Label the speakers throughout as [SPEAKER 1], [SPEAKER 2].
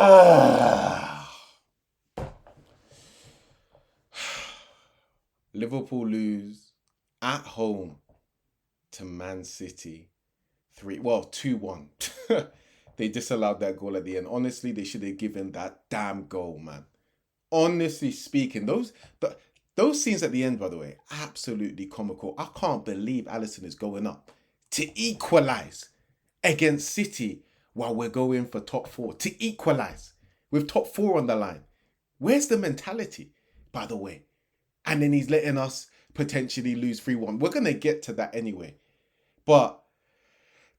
[SPEAKER 1] Ah. Liverpool lose at home to Man City 2-1. They disallowed that goal at the end. Honestly, they should have given that damn goal, man. Honestly speaking, those scenes at the end, by the way, absolutely comical. I can't believe Alisson is going up to equalize against City while we're going for top four. To equalize with top four on the line. Where's the mentality, by the way? And then he's letting us potentially lose 3-1. We're going to get to that anyway. But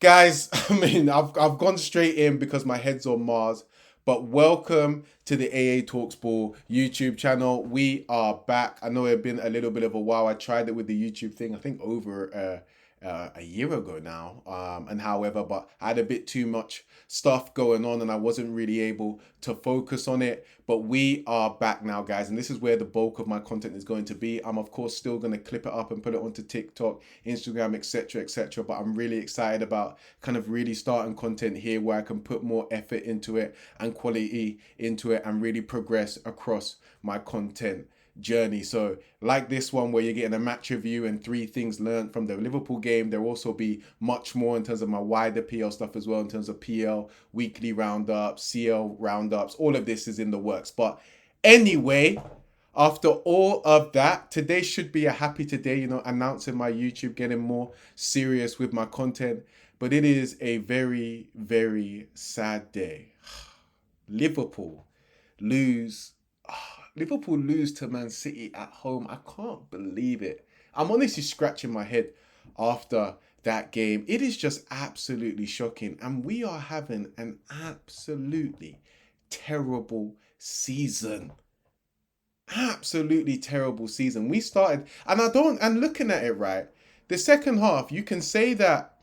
[SPEAKER 1] guys, I've gone straight in because my head's on Mars. But welcome to the AA Talks Ball YouTube channel. We are back. I know it's been a little bit of a while. I tried it with the YouTube thing, I think over a year ago now. But I had a bit too much stuff going on and I wasn't really able to focus on it. But we are back now, guys. And this is where the bulk of my content is going to be. I'm, of course, still going to clip it up and put it onto TikTok, Instagram, etc., etc. But I'm really excited about kind of really starting content here where I can put more effort into it and quality into it and really progress across my content journey. So like this one where you're getting a match review and 3 things learned from the Liverpool game, there will also be much more in terms of my wider PL stuff as well, in terms of PL weekly roundups, CL roundups. All of this is in the works. But anyway, after all of that, today should be a happy today, announcing my YouTube, getting more serious with my content. But it is a very, very sad day. Liverpool lose to Man City at home. I can't believe it. I'm honestly scratching my head after that game. It is just absolutely shocking. And we are having an absolutely terrible season. Absolutely terrible season. We started, and looking at it, right, the second half, you can say that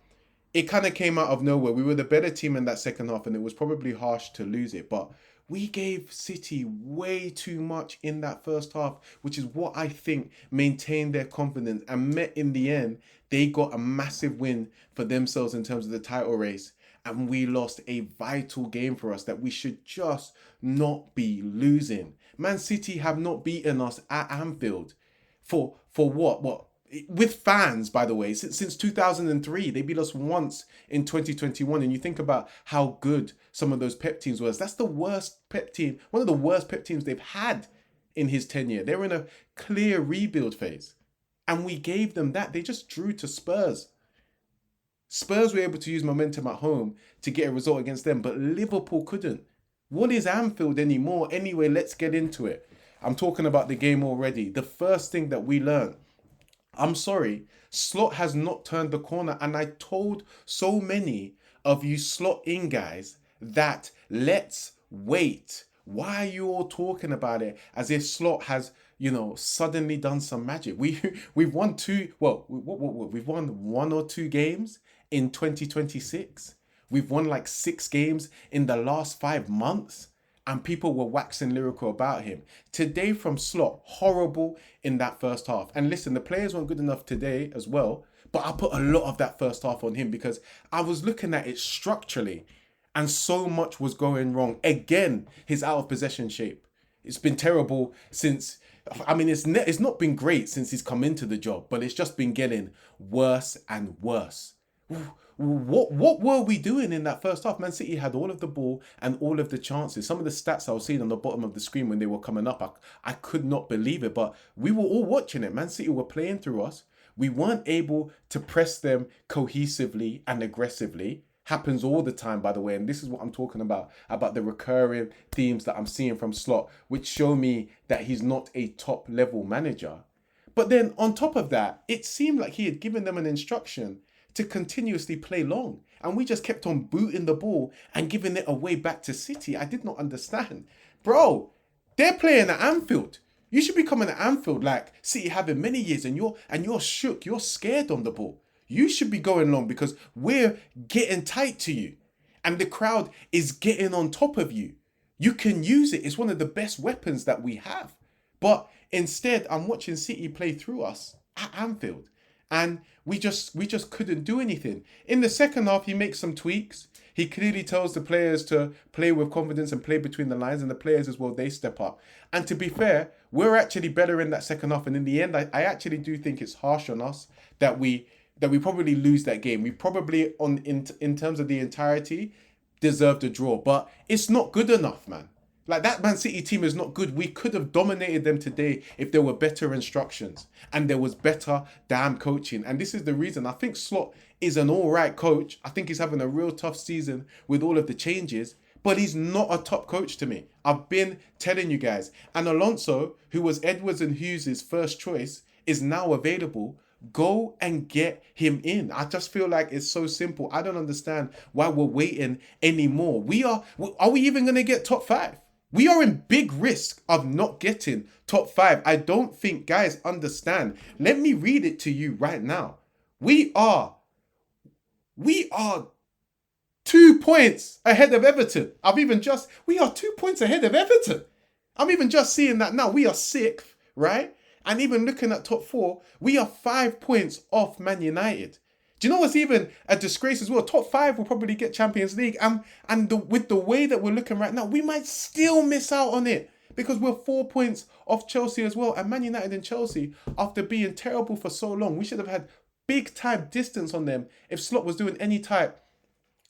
[SPEAKER 1] it kind of came out of nowhere. We were the better team in that second half, and it was probably harsh to lose it. But we gave City way too much in that first half, which is what I think maintained their confidence and met in the end. They got a massive win for themselves in terms of the title race. And we lost a vital game for us that we should just not be losing. Man City have not beaten us at Anfield for what? With fans, by the way, since 2003. They beat us once in 2021. And you think about how good some of those Pep teams was. That's the worst Pep team, one of the worst Pep teams they've had in his tenure. They're in a clear rebuild phase. And we gave them that. They just drew to Spurs. Spurs were able to use momentum at home to get a result against them, but Liverpool couldn't. What is Anfield anymore? Anyway, let's get into it. I'm talking about the game already. The first thing that we learned, I'm sorry, Slot has not turned the corner. And I told so many of you slot in guys that let's wait. Why are you all talking about it as if Slot has, suddenly done some magic? We've won we've won 1 or 2 games in 2026. We've won like 6 games in the last 5 months. And people were waxing lyrical about him. Today from Slot, horrible in that first half. And listen, the players weren't good enough today as well. But I put a lot of that first half on him because I was looking at it structurally. And so much was going wrong. Again, his out of possession shape. It's been terrible since... it's not been great since he's come into the job. But it's just been getting worse and worse. What were we doing in that first half? Man City had all of the ball and all of the chances. Some of the stats I was seeing on the bottom of the screen when they were coming up, I could not believe it. But we were all watching it. Man City were playing through us. We weren't able to press them cohesively and aggressively. Happens all the time, by the way. And this is what I'm talking about the recurring themes that I'm seeing from Slot, which show me that he's not a top level manager. But then on top of that, it seemed like he had given them an instruction to continuously play long. And we just kept on booting the ball and giving it away back to City. I did not understand. Bro, they're playing at Anfield. You should be coming to Anfield like City have in many years and you're shook. You're scared on the ball. You should be going long because we're getting tight to you. And the crowd is getting on top of you. You can use it. It's one of the best weapons that we have. But instead, I'm watching City play through us at Anfield. And we just couldn't do anything. In the second half, he makes some tweaks. He clearly tells the players to play with confidence and play between the lines, and the players as well, they step up. And to be fair, we're actually better in that second half. And in the end, I actually do think it's harsh on us that we probably lose that game. We probably, in terms of the entirety, deserved a draw. But it's not good enough, man. Like, that Man City team is not good. We could have dominated them today if there were better instructions and there was better damn coaching. And this is the reason. I think Slot is an all right coach. I think he's having a real tough season with all of the changes, but he's not a top coach to me. I've been telling you guys. And Alonso, who was Edwards and Hughes' first choice, is now available. Go and get him in. I just feel like it's so simple. I don't understand why we're waiting anymore. Are we even going to get top 5? We are in big risk of not getting top 5. I don't think guys understand. Let me read it to you right now. We are 2 points ahead of Everton. We are 2 points ahead of Everton. I'm even just seeing that now. We are 6th, right? And even looking at top 4, we are 5 points off Man United. Do you know what's even a disgrace as well? Top 5 will probably get Champions League. With the way that we're looking right now, we might still miss out on it because we're 4 points off Chelsea as well. And Man United and Chelsea, after being terrible for so long, we should have had big time distance on them if Slot was doing any type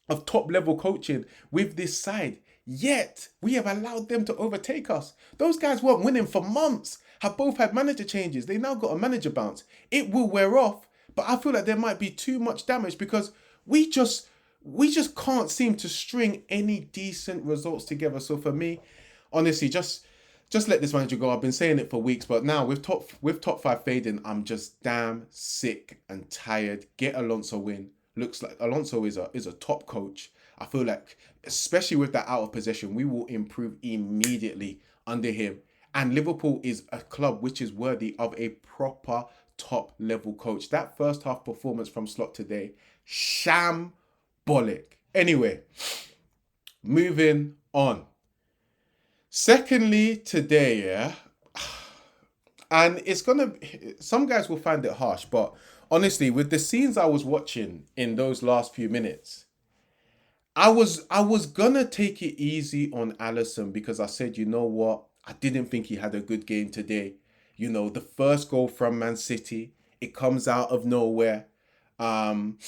[SPEAKER 1] of top level coaching with this side. Yet, we have allowed them to overtake us. Those guys weren't winning for months, have both had manager changes. They now got a manager bounce. It will wear off. But I feel like there might be too much damage because we just can't seem to string any decent results together. So for me, honestly, just let this manager go. I've been saying it for weeks, but now with top 5 fading, I'm just damn sick and tired. Get Alonso in. Looks like Alonso is a top coach. I feel like, especially with that out of possession, we will improve immediately under him. And Liverpool is a club which is worthy of a proper top level coach. That first half performance from Slot today, shambolic. Anyway, moving on. Secondly, today, yeah, and some guys will find it harsh, but honestly, with the scenes I was watching in those last few minutes, I was gonna take it easy on Alisson because I said, you know what, I didn't think he had a good game today. You know, the first goal from Man City, it comes out of nowhere. Kind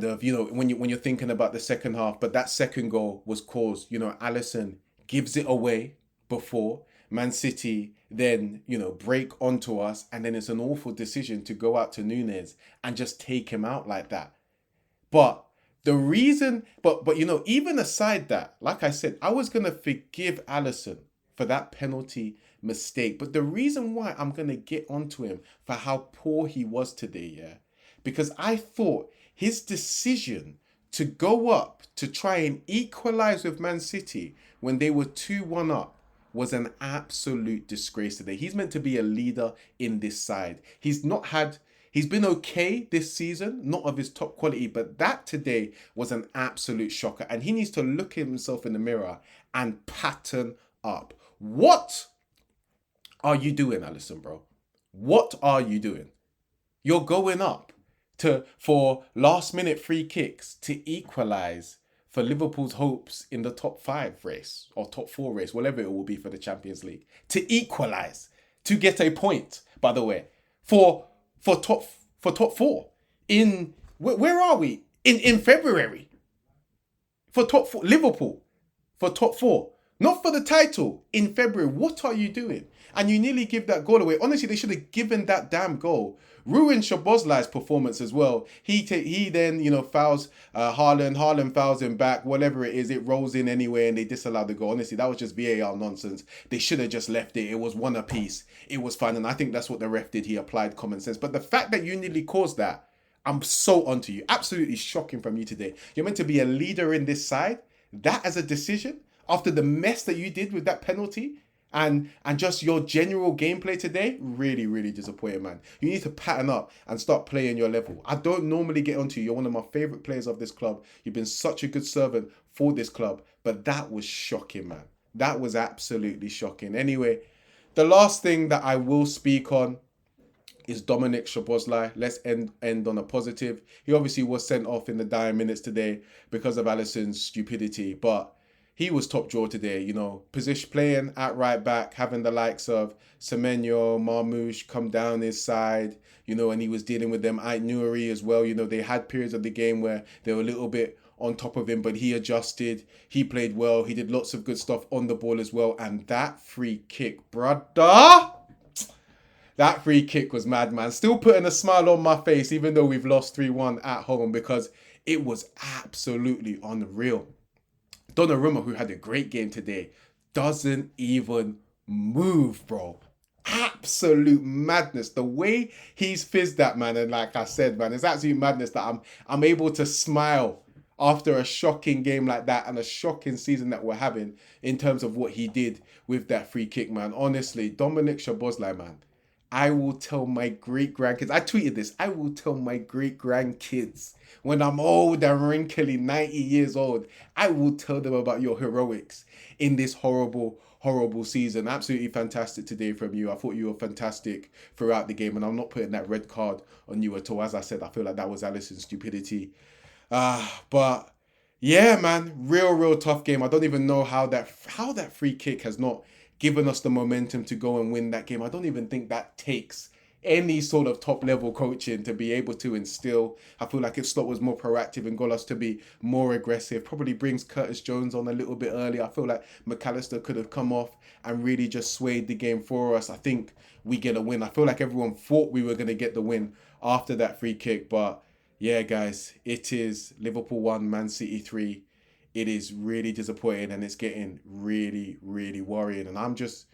[SPEAKER 1] of, you know, when you're thinking about the second half, but that second goal was caused, you know, Alisson gives it away before Man City then, you know, break onto us, and then it's an awful decision to go out to Núñez and just take him out like that. But the reason, but you know, even aside that, like I said, I was gonna forgive Alisson for that penalty mistake. But the reason why I'm going to get onto him for how poor he was today, yeah, because I thought his decision to go up to try and equalize with Man City when they were 2-1 up was an absolute disgrace today. He's meant to be a leader in this side. He's been okay this season, not of his top quality, but that today was an absolute shocker. And he needs to look at himself in the mirror and pattern up. What are you doing, Alisson, bro? What are you doing? You're going up for last minute free kicks to equalize for Liverpool's hopes in the top 5 race or top 4 race, whatever it will be for the Champions League. To equalize, to get a point, by the way, for top 4 in where are we? In February. For top 4, Liverpool for top 4. Not for the title in February. What are you doing? And you nearly give that goal away. Honestly, they should have given that damn goal. Ruined Szoboszlai's performance as well. He then, you know, fouls Haaland. Haaland fouls him back. Whatever it is, it rolls in anyway and they disallow the goal. Honestly, that was just VAR nonsense. They should have just left it. It was one apiece. It was fine. And I think that's what the ref did. He applied common sense. But the fact that you nearly caused that, I'm so onto you. Absolutely shocking from you today. You're meant to be a leader in this side. That as a decision? After the mess that you did with that penalty and just your general gameplay today, really, really disappointing, man. You need to pattern up and start playing your level. I don't normally get onto you. You're one of my favourite players of this club. You've been such a good servant for this club. But that was shocking, man. That was absolutely shocking. Anyway, the last thing that I will speak on is Dominic Szoboszlai. Let's end on a positive. He obviously was sent off in the dying minutes today because of Alisson's stupidity, but he was top draw today. You know, position playing at right back, having the likes of Semenyo, Marmoush come down his side, you know, and he was dealing with them. Ait Nouri as well. You know, they had periods of the game where they were a little bit on top of him, but he adjusted. He played well. He did lots of good stuff on the ball as well. And that free kick, brother. That free kick was mad, man. Still putting a smile on my face, even though we've lost 3-1 at home, because it was absolutely unreal. Donnarumma, who had a great game today, doesn't even move, bro. Absolute madness. The way he's fizzed that, man, and like I said, man, it's absolute madness that I'm able to smile after a shocking game like that and a shocking season that we're having in terms of what he did with that free kick, man. Honestly, Dominic Szoboszlai, man, I will tell my great-grandkids, I tweeted this, I will tell my great-grandkids when I'm old and wrinkly, 90 years old, I will tell them about your heroics in this horrible, horrible season. Absolutely fantastic today from you. I thought you were fantastic throughout the game, and I'm not putting that red card on you at all. As I said, I feel like that was Alisson's stupidity. But yeah, man, real tough game. I don't even know how that free kick has not given us the momentum to go and win that game. I don't even think that takes any sort of top level coaching to be able to instill. I feel like if Slot was more proactive and got us to be more aggressive, probably brings Curtis Jones on a little bit early. I feel like McAllister could have come off and really just swayed the game for us. I think we get a win. I feel like everyone thought we were going to get the win after that free kick, but yeah, guys, it is Liverpool 1, Man City 3. It is really disappointing, and it's getting really worrying. And I'm just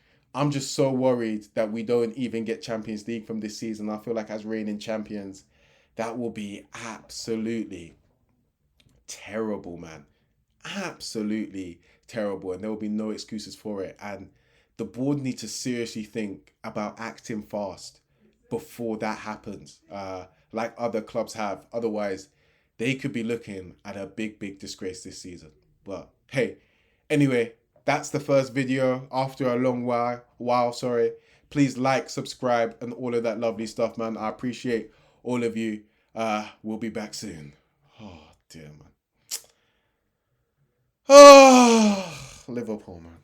[SPEAKER 1] so worried that we don't even get Champions League from this season. I feel like as reigning champions, that will be absolutely terrible, man. Absolutely terrible. And there will be no excuses for it. And the board need to seriously think about acting fast before that happens, like other clubs have. Otherwise, they could be looking at a big disgrace this season. But hey, anyway, that's the first video after a long while. Please like, subscribe, and all of that lovely stuff, man. I appreciate all of you. We'll be back soon. Oh, dear, man. Oh, Liverpool, man.